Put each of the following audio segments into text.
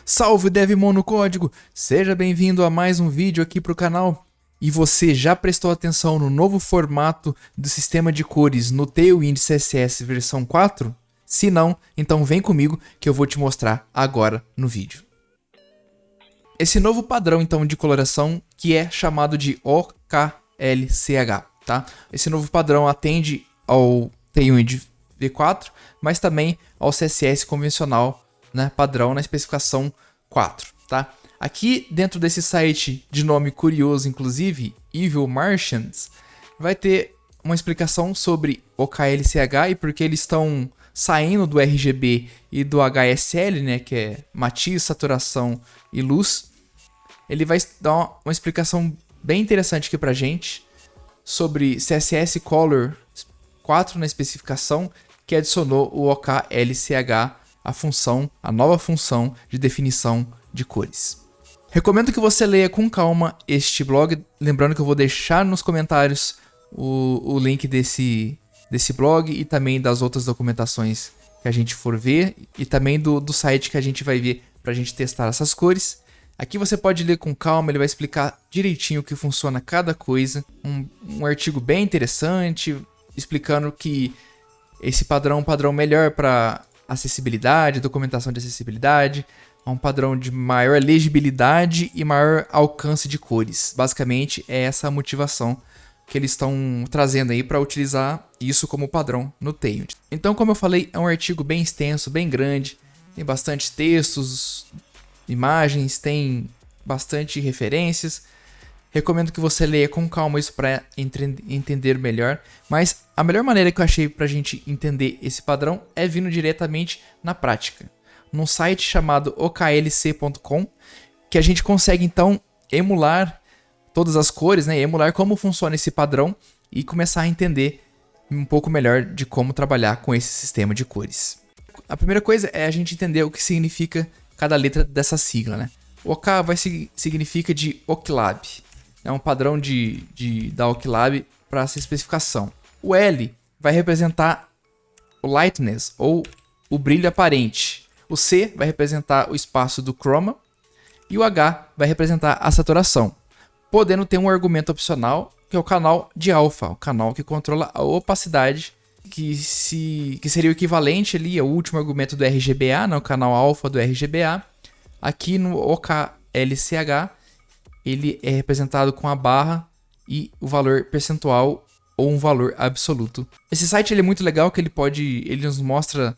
Salve Devimon no código! Seja bem-vindo a mais um vídeo aqui pro canal. E você já prestou atenção no novo formato do sistema de cores no Tailwind CSS versão 4? Se não, então vem comigo que eu vou te mostrar agora no vídeo. Esse novo padrão então de coloração que é chamado de OKLCH, tá? Esse novo padrão atende ao Tailwind V4, mas também ao CSS convencional, né, padrão na especificação 4, tá? Aqui dentro desse site de nome curioso, inclusive, Evil Martians, vai ter uma explicação sobre OKLCH e por que eles estão saindo do RGB e do HSL, né, que é matiz, saturação e luz. Ele vai dar uma explicação bem interessante aqui pra gente sobre CSS Color 4 na especificação, que adicionou o OKLCH, a nova função de definição de cores. Recomendo que você leia com calma este blog, lembrando que eu vou deixar nos comentários o link desse blog e também das outras documentações que a gente for ver e também do site que a gente vai ver para a gente testar essas cores. Aqui você pode ler com calma, ele vai explicar direitinho o que funciona cada coisa, um artigo bem interessante, explicando que esse padrão é um padrão melhor para acessibilidade, documentação de acessibilidade, é um padrão de maior legibilidade e maior alcance de cores. Basicamente é essa a motivação que eles estão trazendo aí para utilizar isso como padrão no Tailwind. Então, como eu falei, é um artigo bem extenso, bem grande, tem bastante textos, imagens, tem bastante referências. Recomendo que você leia com calma isso para entender melhor. Mas a melhor maneira que eu achei para a gente entender esse padrão é vindo diretamente na prática. Num site chamado oklc.com, que a gente consegue então emular todas as cores, né? Emular como funciona esse padrão e começar a entender um pouco melhor de como trabalhar com esse sistema de cores. A primeira coisa é a gente entender o que significa cada letra dessa sigla, né? O OK significa de Oklab. É um padrão da Oklab para essa especificação. O L vai representar o lightness, ou o brilho aparente. O C vai representar o espaço do chroma. E o H vai representar a saturação. Podendo ter um argumento opcional, que é o canal de alfa, o canal que controla a opacidade, que seria o equivalente ali ao último argumento do RGBA, no canal alfa do RGBA. Aqui no OKLCH, ele é representado com a barra e o valor percentual ou um valor absoluto. Esse site ele é muito legal, que ele nos mostra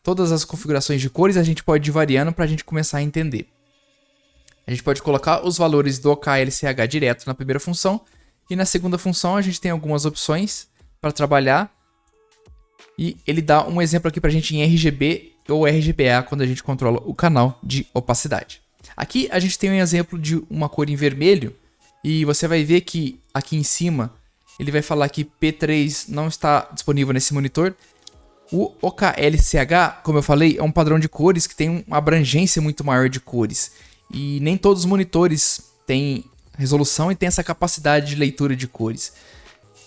todas as configurações de cores, a gente pode ir variando para a gente começar a entender. A gente pode colocar os valores do OKLCH direto na primeira função e na segunda função a gente tem algumas opções para trabalhar. E ele dá um exemplo aqui para a gente em RGB ou RGBA quando a gente controla o canal de opacidade. Aqui a gente tem um exemplo de uma cor em vermelho e você vai ver que aqui em cima ele vai falar que P3 não está disponível nesse monitor. O OKLCH, como eu falei, é um padrão de cores que tem uma abrangência muito maior de cores e nem todos os monitores têm resolução e têm essa capacidade de leitura de cores.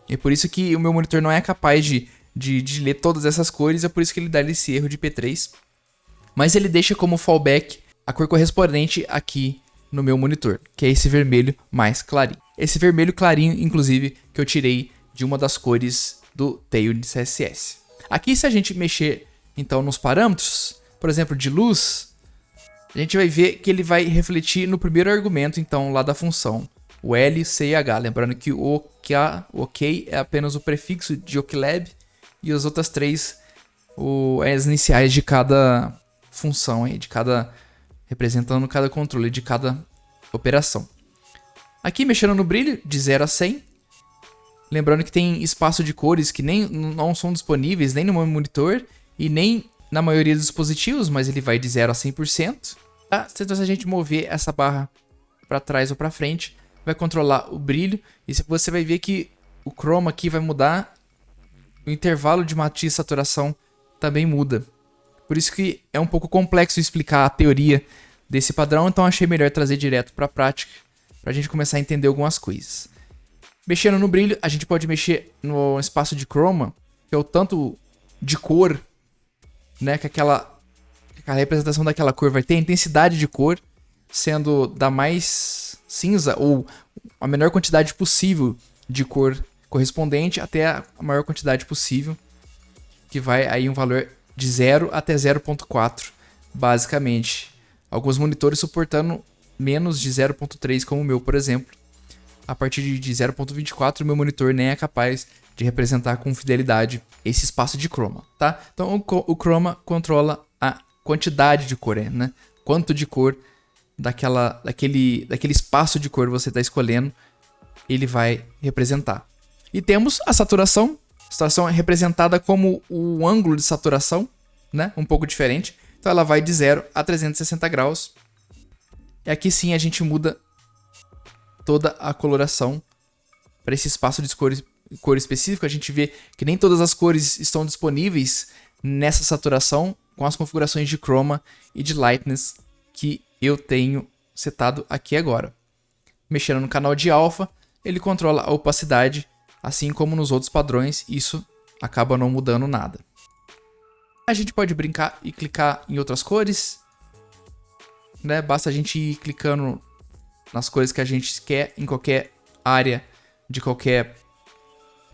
É por isso que o meu monitor não é capaz de ler todas essas cores, é por isso que ele dá esse erro de P3. Mas ele deixa como fallback a cor correspondente aqui no meu monitor, que é esse vermelho mais clarinho. Esse vermelho clarinho, inclusive, que eu tirei de uma das cores do Tailwind CSS. Aqui, se a gente mexer, então, nos parâmetros, por exemplo, de luz, a gente vai ver que ele vai refletir no primeiro argumento, então, lá da função, o L, C e H. Lembrando que o OK é apenas o prefixo de Oklab e as outras três, as iniciais de cada função, representando cada controle de cada operação. Aqui mexendo no brilho de 0 a 100, lembrando que tem espaço de cores que não são disponíveis nem no meu monitor e nem na maioria dos dispositivos, mas ele vai de 0 a 100%. Tá? Então, se a gente mover essa barra para trás ou para frente, vai controlar o brilho e você vai ver que o chroma aqui vai mudar, o intervalo de matiz e saturação também muda. Por isso que é um pouco complexo explicar a teoria desse padrão, então achei melhor trazer direto para a prática, para a gente começar a entender algumas coisas. Mexendo no brilho, a gente pode mexer no espaço de chroma, que é o tanto de cor, né, que a representação daquela cor vai ter a intensidade de cor, sendo da mais cinza ou a menor quantidade possível de cor correspondente até a maior quantidade possível, que vai aí um valor de 0 até 0.4, basicamente. Alguns monitores suportando menos de 0.3, como o meu, por exemplo. A partir de 0.24, o meu monitor nem é capaz de representar com fidelidade esse espaço de chroma, tá? Então o chroma controla a quantidade de cor, né? Quanto de cor daquele espaço de cor você está escolhendo, ele vai representar. E temos a saturação. A saturação é representada como o ângulo de saturação, né? Um pouco diferente. Então ela vai de 0 a 360 graus. E aqui sim a gente muda toda a coloração para esse espaço de cor específico. A gente vê que nem todas as cores estão disponíveis nessa saturação com as configurações de chroma e de lightness que eu tenho setado aqui agora. Mexendo no canal de alpha, ele controla a opacidade, assim como nos outros padrões, isso acaba não mudando nada. A gente pode brincar e clicar em outras cores, né? Basta a gente ir clicando nas cores que a gente quer em qualquer área de qualquer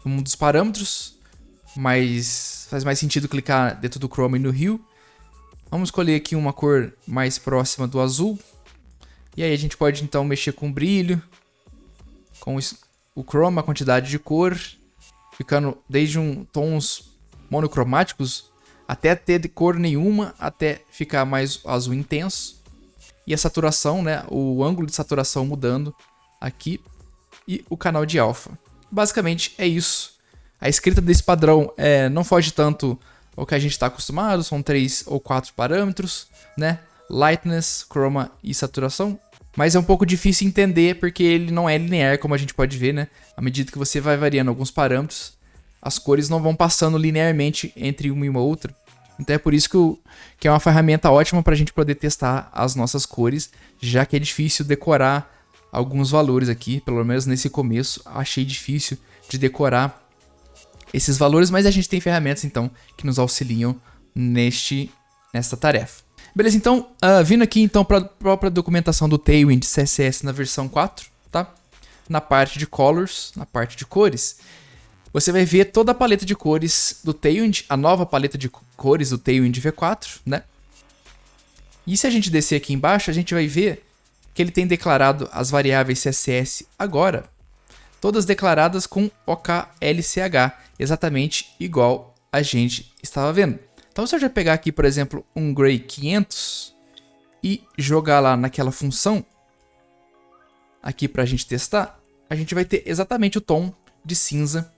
um dos parâmetros, mas faz mais sentido clicar dentro do chroma e no hue. Vamos escolher aqui uma cor mais próxima do azul. E aí a gente pode então mexer com o brilho, com o chroma, a quantidade de cor, ficando desde tons monocromáticos até ter cor nenhuma, até ficar mais azul intenso. E a saturação, né, o ângulo de saturação mudando aqui e o canal de alpha. Basicamente é isso. A escrita desse padrão não foge tanto ao que a gente está acostumado, são 3 ou 4 parâmetros, né? Lightness, chroma e saturação. Mas é um pouco difícil entender porque ele não é linear, como a gente pode ver, né? À medida que você vai variando alguns parâmetros, as cores não vão passando linearmente entre uma e uma outra. Então é por isso que é uma ferramenta ótima para a gente poder testar as nossas cores, já que é difícil decorar alguns valores aqui, pelo menos nesse começo, achei difícil de decorar esses valores, mas a gente tem ferramentas então que nos auxiliam nesta tarefa. Beleza, então, vindo aqui então para a própria documentação do Tailwind CSS na versão 4, tá? Na parte de Colors, na parte de cores, você vai ver toda a paleta de cores do Tailwind, a nova paleta de cores do Tailwind V4, né? E se a gente descer aqui embaixo, a gente vai ver que ele tem declarado as variáveis CSS agora, todas declaradas com OKLCH, exatamente igual a gente estava vendo. Então se eu já pegar aqui, por exemplo, um Gray 500 e jogar lá naquela função, aqui para a gente testar, a gente vai ter exatamente o tom de cinza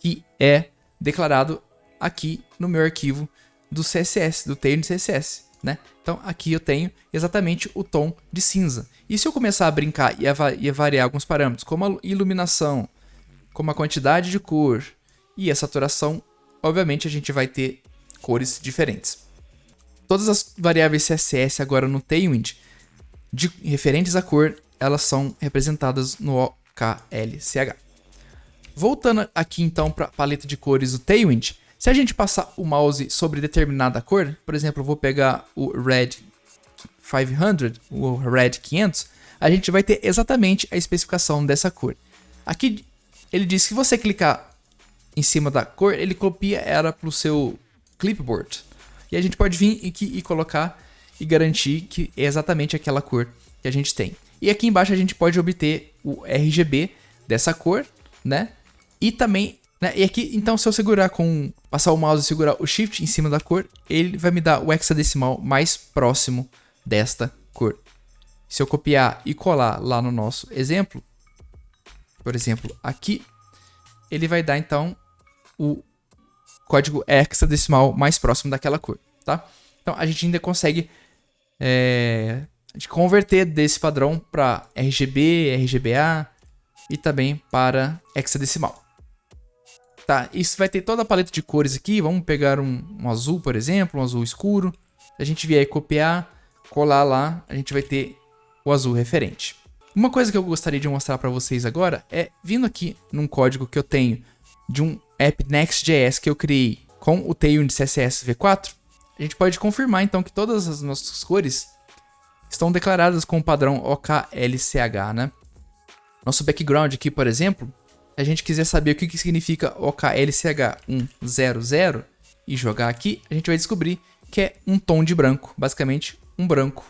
que é declarado aqui no meu arquivo do CSS, do Tailwind CSS, né? Então aqui eu tenho exatamente o tom de cinza. E se eu começar a brincar e a variar alguns parâmetros, como a iluminação, como a quantidade de cor e a saturação, obviamente a gente vai ter cores diferentes. Todas as variáveis CSS agora no Tailwind, referentes à cor, elas são representadas no OKLCH. Voltando aqui então para a paleta de cores do Tailwind, se a gente passar o mouse sobre determinada cor, por exemplo, eu vou pegar o Red 500, o Red 500, a gente vai ter exatamente a especificação dessa cor. Aqui ele diz que se você clicar em cima da cor, ele copia ela para o seu clipboard. E a gente pode vir aqui e colocar e garantir que é exatamente aquela cor que a gente tem. E aqui embaixo a gente pode obter o RGB dessa cor, né? E também, né? E aqui, então, se eu passar o mouse e segurar o Shift em cima da cor, ele vai me dar o hexadecimal mais próximo desta cor. Se eu copiar e colar lá no nosso exemplo, por exemplo, aqui, ele vai dar então o código hexadecimal mais próximo daquela cor, tá? Então a gente ainda consegue converter desse padrão para RGB, RGBA e também para hexadecimal. Tá, isso vai ter toda a paleta de cores aqui. Vamos pegar um azul, por exemplo, um azul escuro. Se a gente vier copiar, colar lá, a gente vai ter o azul referente. Uma coisa que eu gostaria de mostrar para vocês agora é vindo aqui num código que eu tenho de um app Next.js que eu criei com o Tailwind CSS V4. a gente pode confirmar então que todas as nossas cores estão declaradas com o padrão OKLCH, né? Nosso background aqui, por exemplo, se a gente quiser saber o que significa OKLCH100 e jogar aqui, a gente vai descobrir que é um tom de branco, basicamente um branco,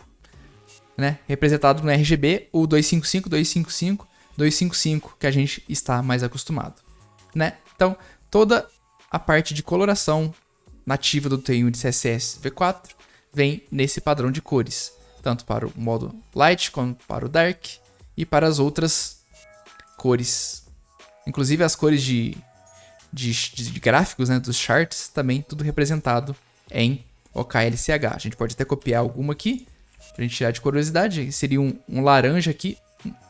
né? Representado no RGB, o 255, 255, 255, que a gente está mais acostumado, né? Então, toda a parte de coloração nativa do Tailwind CSS V4 vem nesse padrão de cores, tanto para o modo Light quanto para o Dark e para as outras cores. Inclusive as cores de gráficos, né, dos charts, também tudo representado em OKLCH. A gente pode até copiar alguma aqui, pra gente tirar de curiosidade, seria um laranja aqui,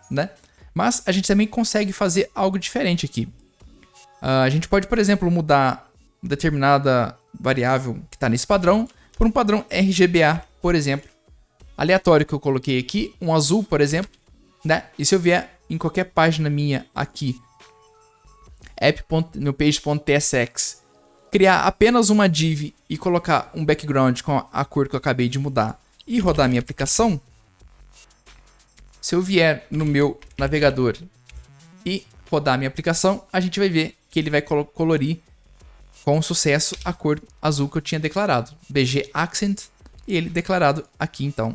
né? Mas a gente também consegue fazer algo diferente aqui. A gente pode, por exemplo, mudar determinada variável que está nesse padrão por um padrão RGBA, por exemplo, aleatório que eu coloquei aqui, um azul, por exemplo, né? E se eu vier em qualquer página minha aqui, no page.tsx, criar apenas uma div e colocar um background com a cor que eu acabei de mudar e rodar a minha aplicação, se eu vier no meu navegador e rodar a minha aplicação, a gente vai ver que ele vai colorir com sucesso a cor azul que eu tinha declarado, BG Accent, e ele declarado aqui então,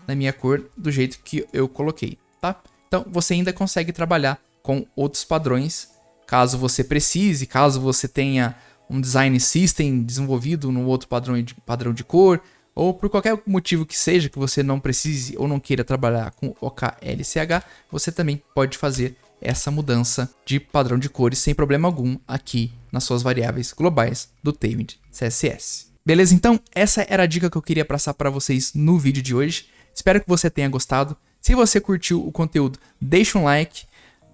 na minha cor, do jeito que eu coloquei, tá? Então você ainda consegue trabalhar com outros padrões, caso você precise, caso você tenha um design system desenvolvido no outro padrão de cor, ou por qualquer motivo que seja que você não precise ou não queira trabalhar com OKLCH, você também pode fazer essa mudança de padrão de cores sem problema algum aqui nas suas variáveis globais do Tailwind CSS. Beleza? Então, essa era a dica que eu queria passar para vocês no vídeo de hoje. Espero que você tenha gostado. Se você curtiu o conteúdo, deixa um like,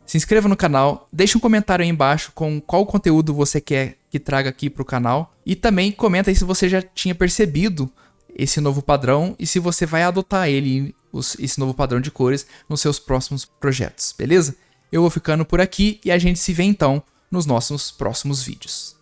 se inscreva no canal, deixa um comentário aí embaixo com qual conteúdo você quer que traga aqui para o canal. E também comenta aí se você já tinha percebido esse novo padrão e se você vai adotar esse novo padrão de cores nos seus próximos projetos, beleza? Eu vou ficando por aqui e a gente se vê então nos nossos próximos vídeos.